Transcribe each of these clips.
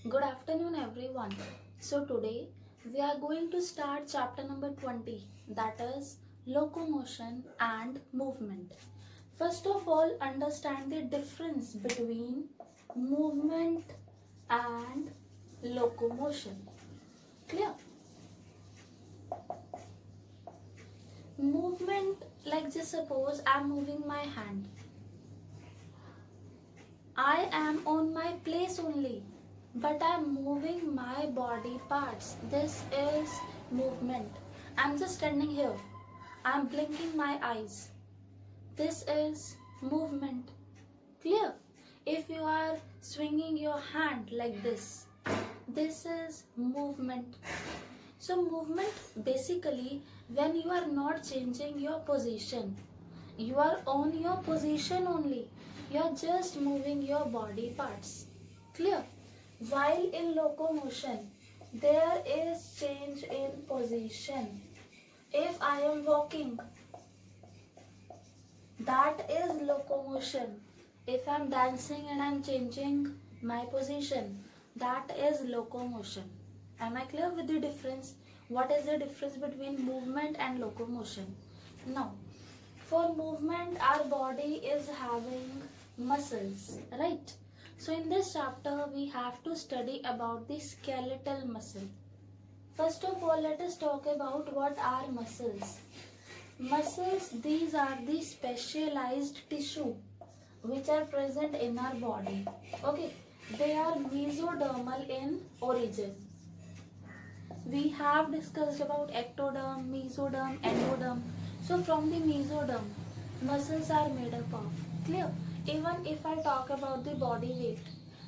Good afternoon, everyone. So, today we are going to start chapter number 20, that is locomotion and movement. First of all, understand the difference between movement and locomotion. Clear? Movement, like just suppose I am moving my hand. I am on my place only, but I am moving my body parts. This is movement. I am just standing here. I am blinking my eyes. This is movement. Clear? If you are swinging your hand like this is movement. So movement basically when you are not changing your position. You are on your position only. You are just moving your body parts. Clear? While in locomotion, there is change in position. If I am walking, that is locomotion. If I am dancing and I am changing my position, that is locomotion. Am I clear with the difference? What is the difference between movement and locomotion? Now, for movement, our body is having muscles, right? So in this chapter, we have to study about the skeletal muscle. First of all, let us talk about what are muscles. Muscles, these are the specialized tissue which are present in our body. Okay, they are mesodermal in origin. We have discussed about ectoderm, mesoderm, endoderm. So from the mesoderm, muscles are made up of. Clear? Even if I talk about the body weight,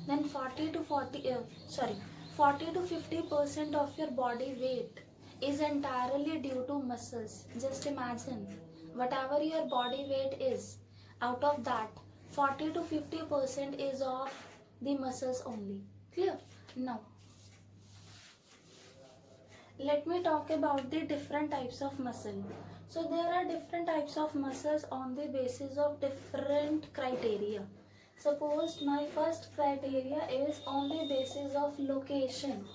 then 40 to 50% of your body weight is entirely due to muscles. Just imagine, whatever your body weight is, out of that, 40 to 50% is of the muscles only. Clear? Now, let me talk about the different types of muscle. So there are different types of muscles on the basis of different criteria. Suppose my first criteria is on the basis of location.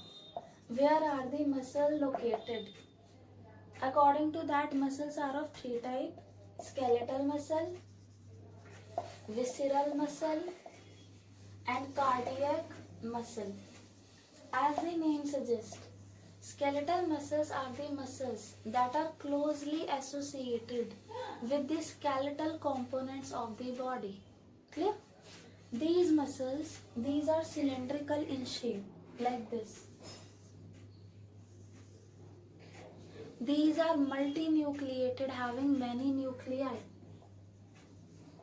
Where are the muscles located? According to that, muscles are of three types: skeletal muscle, visceral muscle, and cardiac muscle. As the name suggests, skeletal muscles are the muscles that are closely associated with the skeletal components of the body. Clear? These muscles, these are cylindrical in shape, like this. These are multinucleated, having many nuclei.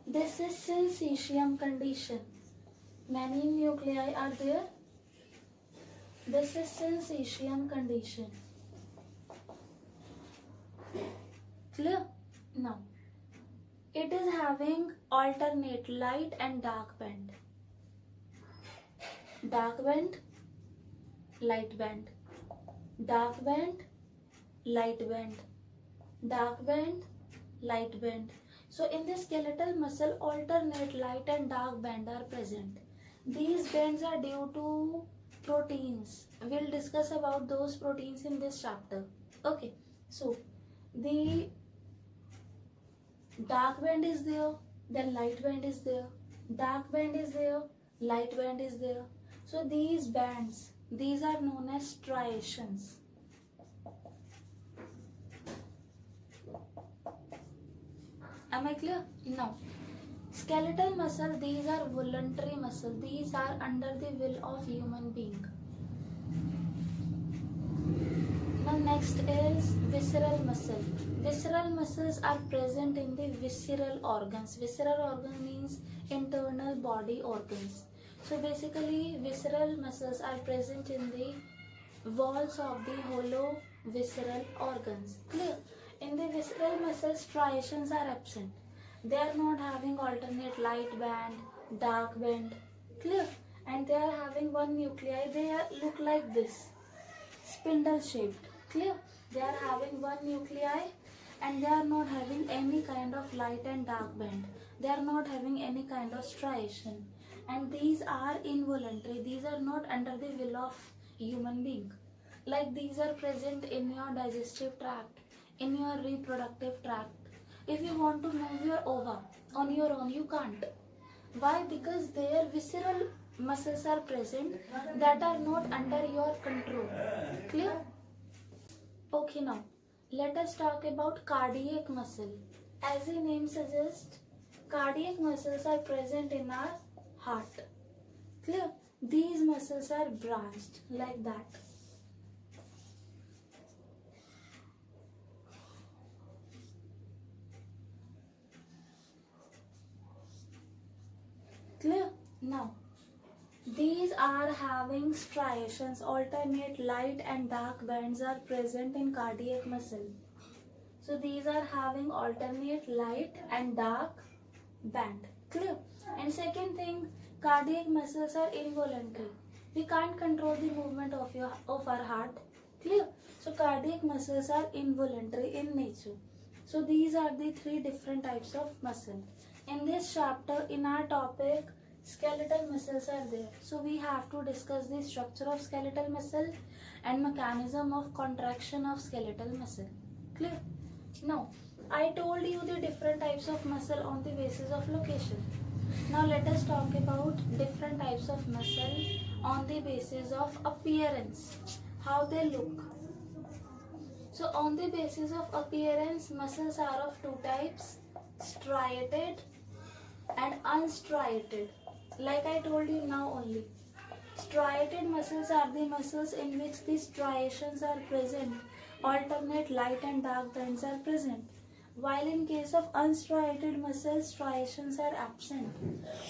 This is syncytium condition. Many nuclei are there. This is syncytium condition. Clear? Now, it is having alternate light and dark band. Dark band, light band. Dark band, light band. Dark band, light band. So in the skeletal muscle, alternate light and dark band are present. These bands are due to proteins. We'll discuss about those proteins in this chapter. Okay, so the dark band is there, then light band is there, dark band is there, light band is there. So these bands, these are known as striations. Am I clear? Now, skeletal muscle, these are voluntary muscle. These are under the will of human being. Now next is visceral muscle. Visceral muscles are present in the visceral organs. Visceral organ means internal body organs. So basically visceral muscles are present in the walls of the hollow visceral organs. Clear? In the visceral muscles, striations are absent. They are not having alternate light band, dark band. Clear? And they are having one nuclei. They look like this, spindle shaped. Clear? They are having one nuclei and they are not having any kind of light and dark band. They are not having any kind of striation. and these are involuntary. These are not under the will of human being. Like these are present in your digestive tract, in your reproductive tract. If you want to move your ova on your own, you can't. Why? Because their visceral muscles are present that are not under your control. Clear? Okay, now let us talk about cardiac muscle. As the name suggests, cardiac muscles are present in our heart. Clear? These muscles are branched like that. Clear? Now, these are having striations, alternate light and dark bands are present in cardiac muscle. So these are having alternate light and dark band. Clear? And second thing, cardiac muscles are involuntary. We can't control the movement of our heart. Clear? So cardiac muscles are involuntary in nature. So these are the three different types of muscle. In this chapter, in our topic, skeletal muscles are there. So we have to discuss the structure of skeletal muscle and mechanism of contraction of skeletal muscle. Clear? Now, I told you the different types of muscle on the basis of location. Now let us talk about different types of muscle on the basis of appearance, how they look. So on the basis of appearance, muscles are of two types, striated and unstriated. Like I told you now only. Striated muscles are the muscles in which the striations are present. Alternate light and dark bands are present. While in case of unstriated muscles, striations are absent.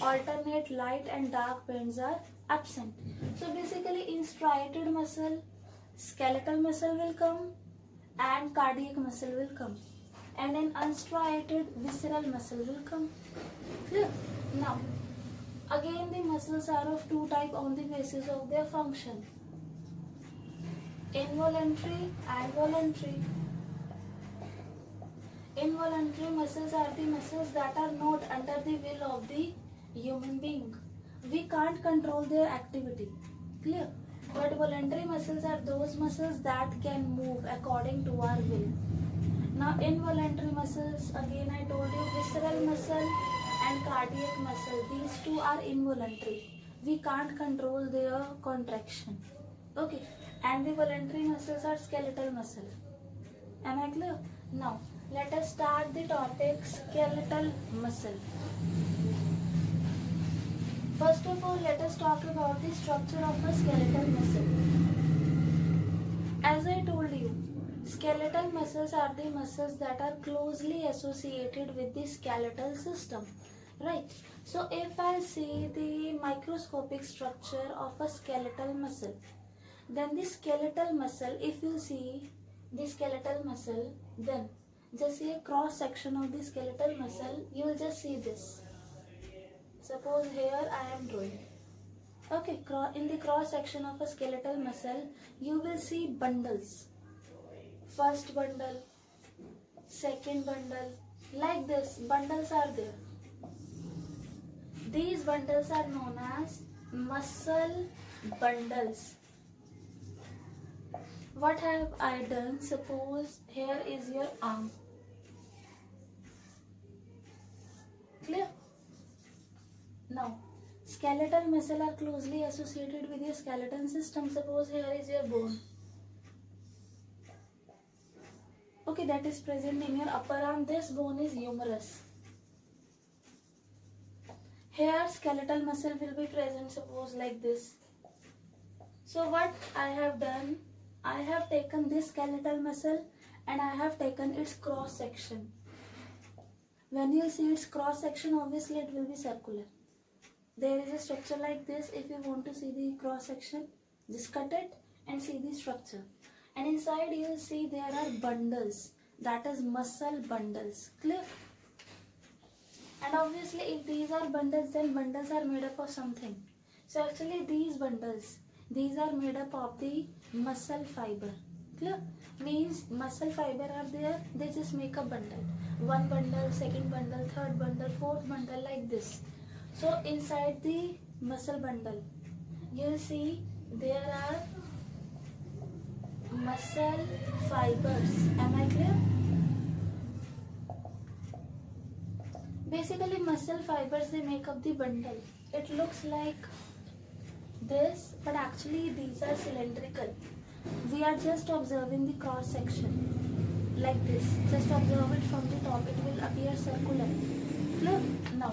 Alternate light and dark bands are absent. So basically in striated muscle, skeletal muscle will come and cardiac muscle will come. And in unstriated, visceral muscle will come. Clear? Now, again the muscles are of two types on the basis of their function. Involuntary and voluntary. Involuntary muscles are the muscles that are not under the will of the human being. We can't control their activity. Clear? But voluntary muscles are those muscles that can move according to our will. Now involuntary muscles, again I told you, visceral muscle and cardiac muscle, these two are involuntary. We can't control their contraction. Okay. And the voluntary muscles are skeletal muscle. Am I clear? Now, let us start the topic skeletal muscle. First of all, let us talk about the structure of a skeletal muscle. As I told you, skeletal muscles are the muscles that are closely associated with the skeletal system. Right? So, if I see the microscopic structure of a skeletal muscle, then the skeletal muscle, if you see the skeletal muscle, then just see a cross section of the skeletal muscle, you will just see this. Suppose here I am drawing. Okay, in the cross section of a skeletal muscle, you will see bundles. First bundle, second bundle, like this, bundles are there. These bundles are known as muscle bundles. What have I done? Suppose here is your arm. Clear? Now, skeletal muscle are closely associated with your skeleton system. Suppose here is your bone. Okay, that is present in your upper arm. This bone is humerus. Here skeletal muscle will be present, suppose like this. So what I have done, I have taken this skeletal muscle and I have taken its cross section. When you see its cross section, obviously it will be circular. There is a structure like this. If you want to see the cross section, just cut it and see the structure. And inside you will see there are bundles, that is muscle bundles. Clear? And obviously if these are bundles, then bundles are made up of something. So actually these bundles, these are made up of the muscle fiber. Clear? Means muscle fiber are there, they just make a bundle. One bundle, second bundle, third bundle, fourth bundle, like this. So inside the muscle bundle, you'll see there are muscle fibers. Am I clear? Basically, muscle fibers, they make up the bundle. It looks like this, but actually these are cylindrical. We are just observing the cross section like this. Just observe it from the top. It will appear circular. Clear? Now,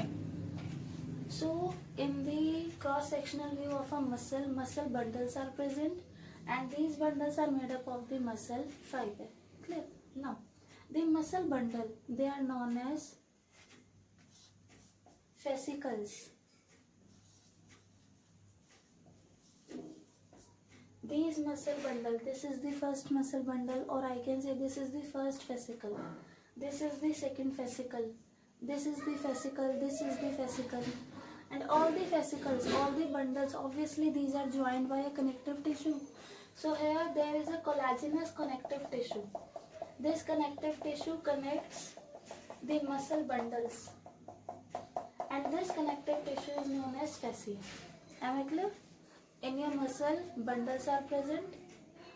so in the cross sectional view of a muscle bundles are present, and these bundles are made up of the muscle fiber. Clear? Now, the muscle bundle, they are known as fascicles. These muscle bundle, this is the first muscle bundle, or I can say this is the first fascicle. This is the second fascicle. This is the fascicle. This is the fascicle. And all the fascicles, all the bundles, obviously these are joined by a connective tissue. So here there is a collagenous connective tissue. This connective tissue connects the muscle bundles. And this connective tissue is known as fascia. Am I clear? In your muscle, bundles are present.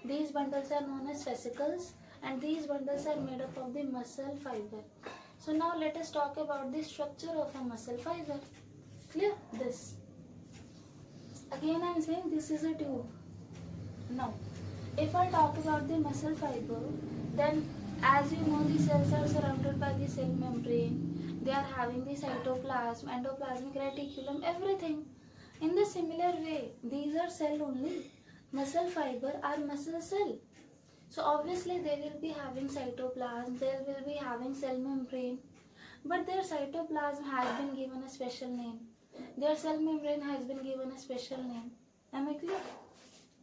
These bundles are known as fascicles, and these bundles are made up of the muscle fiber. So now let us talk about the structure of a muscle fiber. Clear? This. Again I am saying this is a tube. Now, if I talk about the muscle fiber, then as you know, the cells are surrounded by the cell membrane. They are having the cytoplasm, endoplasmic reticulum, everything. In the similar way, these are cell only. Muscle fiber are muscle cell. So obviously they will be having cytoplasm, they will be having cell membrane. But their cytoplasm has been given a special name. Their cell membrane has been given a special name. Am I clear?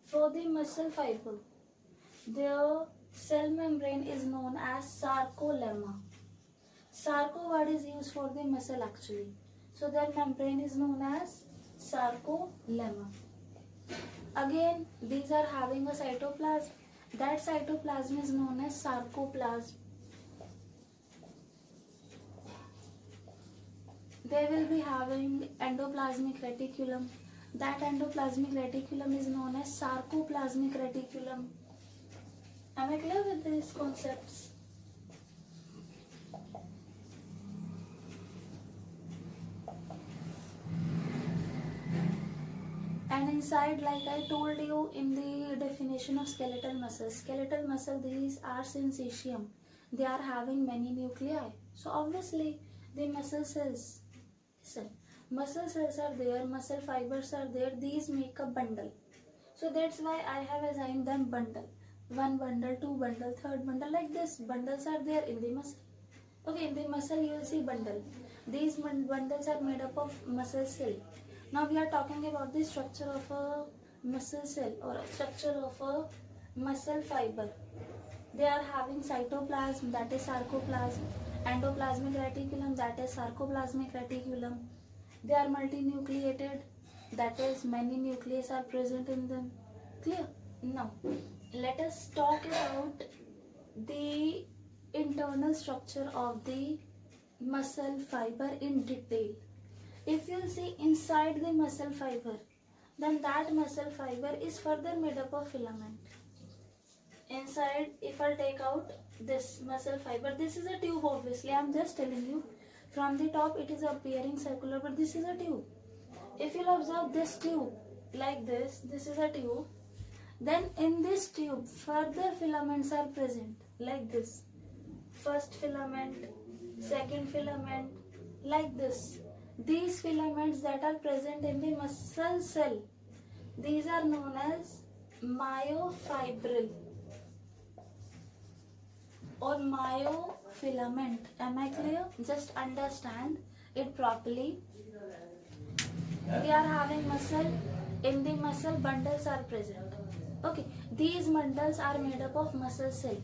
For the muscle fiber, their cell membrane is known as sarcolemma. Sarco word is used for the muscle actually. So their membrane is known as sarcolemma. Again, these are having a cytoplasm. That cytoplasm is known as sarcoplasm. They will be having endoplasmic reticulum. That endoplasmic reticulum is known as sarcoplasmic reticulum. Am I clear with these concepts? And inside, like I told you in the definition of skeletal muscle, these are syncytium. They are having many nuclei. So obviously the muscle cells, listen, muscle cells are there, muscle fibers are there, these make a bundle. So that's why I have assigned them bundle. One bundle, two bundle, third bundle, like this. Bundles are there in the muscle. Okay, in the muscle you will see bundle. These bundles are made up of muscle cell. Now we are talking about the structure of a muscle cell or a structure of a muscle fiber. They are having cytoplasm, that is sarcoplasm, endoplasmic reticulum, that is sarcoplasmic reticulum. They are multinucleated, that is many nuclei are present in them. Clear? Now let us talk about the internal structure of the muscle fiber in detail. If you see inside the muscle fiber, then that muscle fiber is further made up of filament. Inside, if I take out this muscle fiber, this is a tube obviously, I am just telling you. From the top it is appearing circular, but this is a tube. If you observe this tube like this is a tube. Then in this tube, further filaments are present like this. First filament, second filament, like this. These filaments that are present in the muscle cell, these are known as myofibril or myofilament. Am I clear? Just understand it properly. We are having muscle. In the muscle, bundles are present. Okay, these bundles are made up of muscle cell.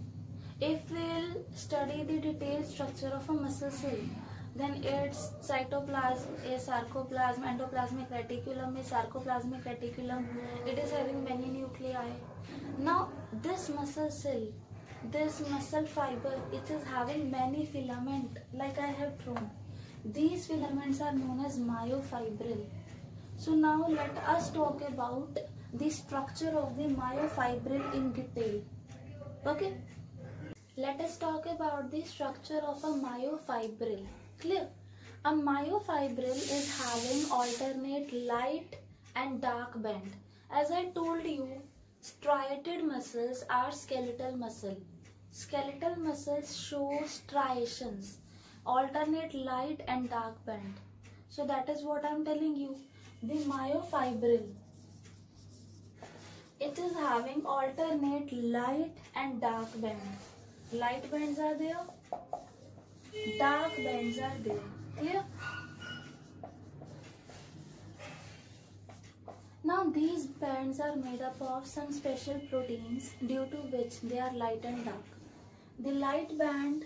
If we'll study the detailed structure of a muscle cell, then its cytoplasm is sarcoplasm, endoplasmic reticulum is sarcoplasmic reticulum. It is having many nuclei. Now this muscle cell, this muscle fiber, it is having many filament like I have drawn. These filaments are known as myofibril. So now let us talk about the structure of the myofibril in detail. Okay. Let us talk about the structure of a myofibril. Clear? A myofibril is having alternate light and dark band. As I told you, striated muscles are skeletal muscle. Skeletal muscles show striations, alternate light and dark band. So that is what I am telling you. The myofibril, it is having alternate light and dark band. Light bands are there, dark bands are there. Clear? Now these bands are made up of some special proteins due to which they are light and dark. The light band,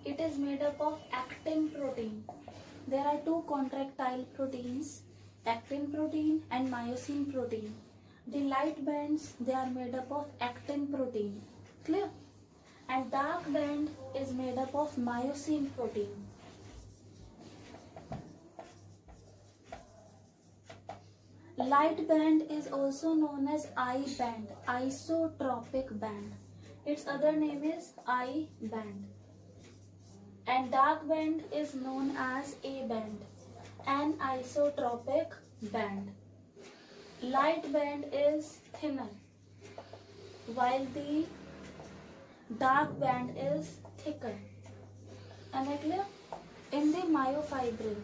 it is made up of actin protein. There are two contractile proteins, actin protein and myosin protein. The light bands, they are made up of actin protein. Clear? And dark band is made up of myosin protein. Light band is also known as I band, isotropic band. Its other name is I band. And dark band is known as A band, an isotropic band. Light band is thinner, while the dark band is thicker. Am I clear? In the myofibril,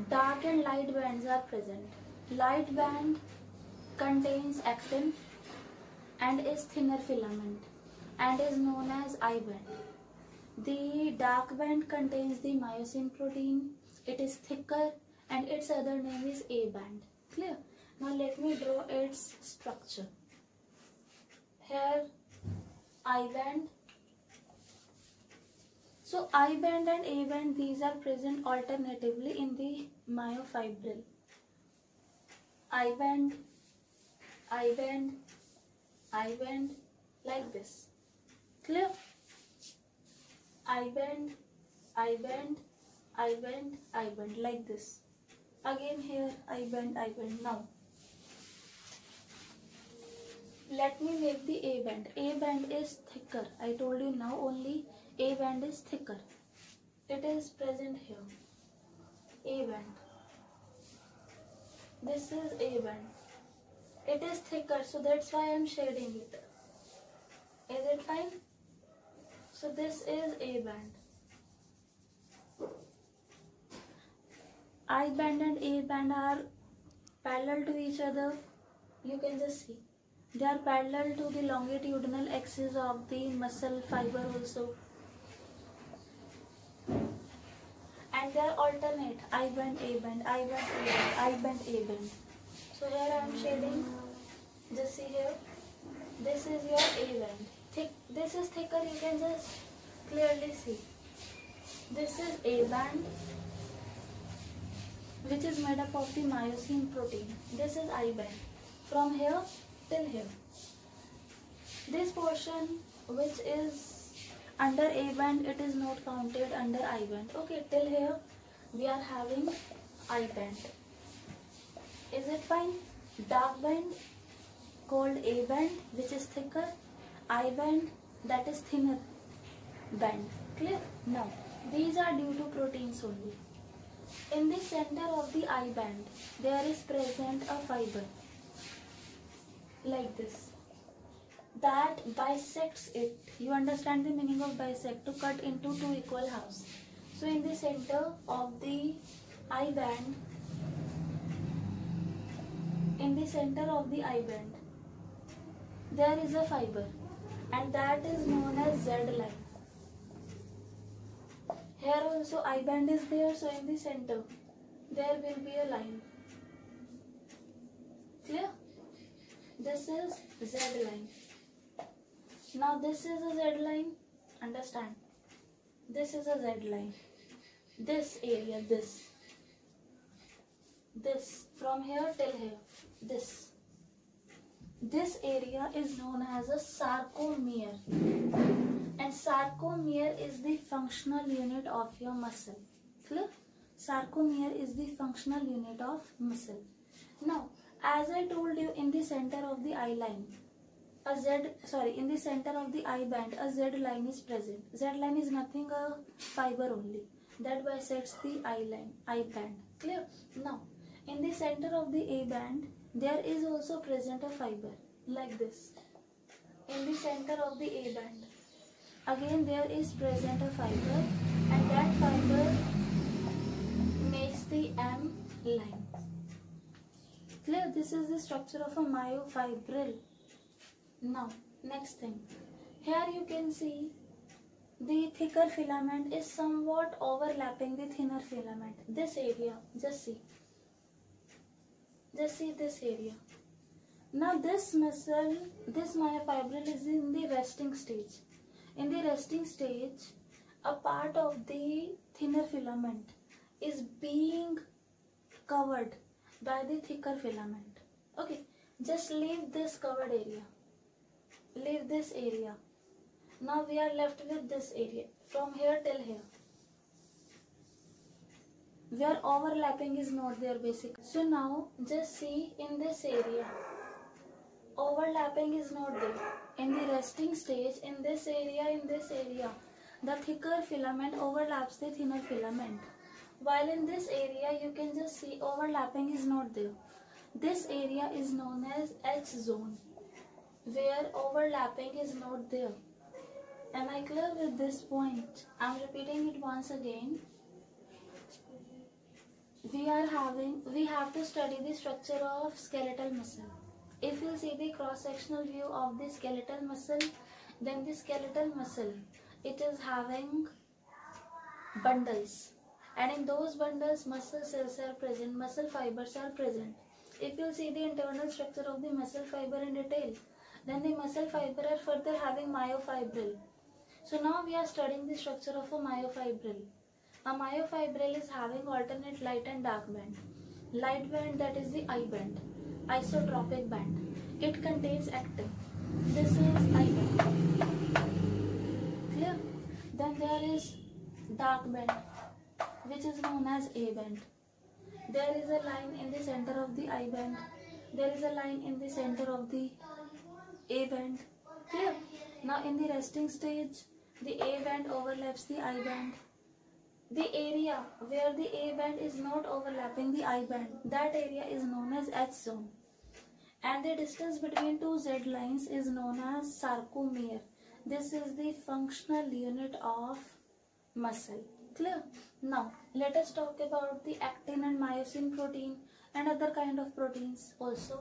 dark and light bands are present. Light band contains actin and is thinner filament and is known as I band. The dark band contains the myosin protein. It is thicker and its other name is A band. Clear? Now let me draw its structure. Here I band. So I band and A band, these are present alternatively in the myofibril. I band, I band, I band, like this. Clear? I band, I band, I band, I band, like this. Again here I band, I band. Now let me make the A band. A band is thicker. I told you now only A band is thicker. It is present here. A band. This is A band. It is thicker, so that's why I am shading it. Is it fine? So this is A band. I band and A band are parallel to each other. You can just see. They are parallel to the longitudinal axis of the muscle fiber also. And they are alternate. I band, A band, I band, A band, I band, A band. So here I am shading. Just see here. This is your A band. Thick. This is thicker. You can just clearly see. This is A band, which is made up of the myosin protein. This is I band. From here till here. This portion which is under A band, it is not counted under I band. Okay, till here we are having I band. Is it fine? Dark band called A band, which is thicker. I band, that is thinner band. Clear? Now these are due to proteins only. In the center of the I band, there is present a fiber like this that bisects it. You understand the meaning of bisect? To cut into two equal halves. So in the center of the I band, there is a fiber, and that is known as Z line. Here also I band is there, so in the center there will be a line. Clear? This is Z line. Now this is a Z line. Understand? This is a Z line. This area, this from here till here, this area is known as a sarcomere, and sarcomere is the functional unit of your muscle. Clear? sarcomere is the functional unit of muscle. Now, as I told you, in the center of the eye line, in the center of the eye band, a Z line is present. Z line is nothing, a fiber only that bisects the eye band. Clear? Now, in the center of the A band, there is also present a fiber like this. In the center of the A band, again there is present a fiber, and that fiber makes the M line. Clear? This is the structure of a myofibril. Now, next thing. Here you can see the thicker filament is somewhat overlapping the thinner filament. This area, just see this area. Now this muscle, this myofibril is in the resting stage. In the resting stage, a part of the thinner filament is being covered by the thicker filament. Okay, just leave this covered area. Leave this area. Now we are left with this area from here till here, where overlapping is not there basically. So now just see in this area, overlapping is not there. In the resting stage, in this area, the thicker filament overlaps the thinner filament. While in this area you can just see overlapping is not there. This area is known as H zone, where overlapping is not there. Am I clear with this point? I am repeating it once again. We have to study the structure of skeletal muscle. If you see the cross-sectional view of the skeletal muscle, then the skeletal muscle, it is having bundles, and in those bundles muscle cells are present, muscle fibers are present. If you see the internal structure of the muscle fiber in detail, then the muscle fiber are further having myofibril. So now we are studying the structure of a myofibril. A myofibril is having alternate light and dark band. Light band, that is the eye band, isotropic band. It contains actin. This is eye band. Clear? Then there is dark band, which is known as A band. There is a line in the center of the eye band. There is a line in the center of the A band. Clear? Now in the resting stage, the A band overlaps the eye band. The area where the A band is not overlapping the eye band, that area is known as H zone. And the distance between two Z lines is known as sarcomere. This is the functional unit of muscle. Clear? Now let us talk about the actin and myosin protein and other kind of proteins also.